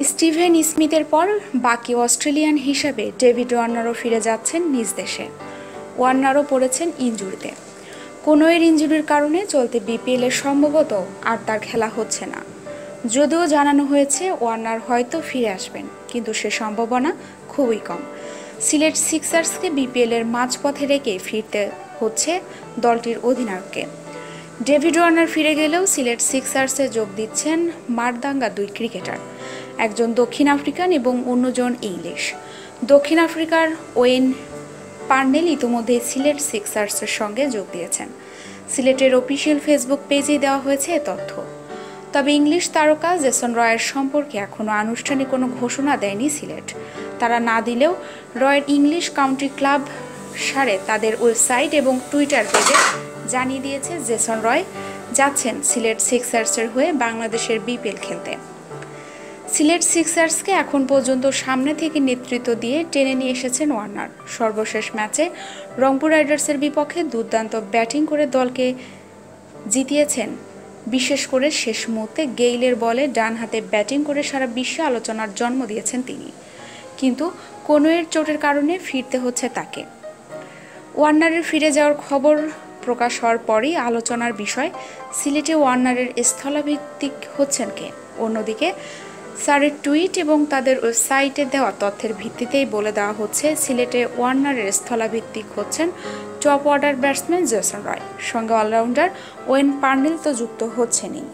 Steven স্মিথের পর বাকি Australian হিসেবে ডেভিড ওয়ার্নারও ফিরে যাচ্ছেন নিজ দেশে। ওয়ার্নারও পড়েছেন ইনজুরিতে। কোনোয়ের ইনজুরির কারণে চলতি বিপিএলে সম্ভবত আর তার খেলা হচ্ছে না। যদিও জানানো হয়েছে ওয়ার্নার হয়তো ফিরে আসবেন, কিন্তু সে সম্ভাবনা খুবই কম। সিলেট সিক্সার্সকে বিপিএলের মাঝপথে রেখে ফিরতে হচ্ছে দলটির অধিনায়ককে। ডেভিড ওয়ার্নার ফিরে গেলেও সিলেট সিক্সার্সে যোগ দিচ্ছেন মারদাঙ্গা দুই ক্রিকেটার, একজন দক্ষিণ আফ্রিকান এবং অন্যজন ইংলিশ। দক্ষিণ আফ্রিকার ওয়েন পার্নেল ইতিমধ্যে সিলেট সিক্সার্সের সঙ্গে যোগ দিয়েছেন। সিলেটের অফিসিয়াল ফেসবুক পেজেই দেওয়া হয়েছে এ তথ্য। তবে ইংলিশ তারকা জেসন রয়ের সম্পর্কে এখনও আনুষ্ঠানিক কোনো ঘোষণা দেয়নি সিলেট। তারা না দিলেও রয়ের ইংলিশ কাউন্টি ক্লাব সারে তাদের ওয়েবসাইট এবং টুইটার পেজে জানিয়ে দিয়েছে জেসন রয় যাচ্ছেন সিলেট সিক্সার্সের হয়ে বাংলাদেশের বিপিএল খেলতে। সিলেট সিক্সার্সকে এখন পর্যন্ত সামনে থেকে নেতৃত্ব দিয়ে টেনে নিয়ে এসেছেন ওয়ার্নার। সর্বশেষ ম্যাচে রংপুর রাইডার্সের বিপক্ষে দুর্দান্ত ব্যাটিং করে দলকে জিতিয়েছেন। বিশেষ করে শেষ মুহূর্তে গেইলের বলে ডান হাতে ব্যাটিং করে সারা বিশ্বে আলোচনার জন্ম দিয়েছেন তিনি। কিন্তু কোনোয়ের চোটের কারণে ফিরতে হচ্ছে তাকে। ওয়ার্নারের ফিরে যাওয়ার খবর প্রকাশ হওয়ার পরই আলোচনার বিষয় সিলেটে ওয়ার্নারের স্থলাভিষিক্ত হচ্ছেন কে। অন্যদিকে স্যারের টুইট এবং তাদের ওয়েবসাইটে দেওয়া তথ্যের ভিত্তিতেই বলে দেওয়া হচ্ছে সিলেটে ওয়ার্নারের স্থলাভিষিক্ত হচ্ছেন top order batsman Jason Roy, সঙ্গে অলরাউন্ডার ওয়েন পার্নেল তো যুক্ত হচ্ছেনই।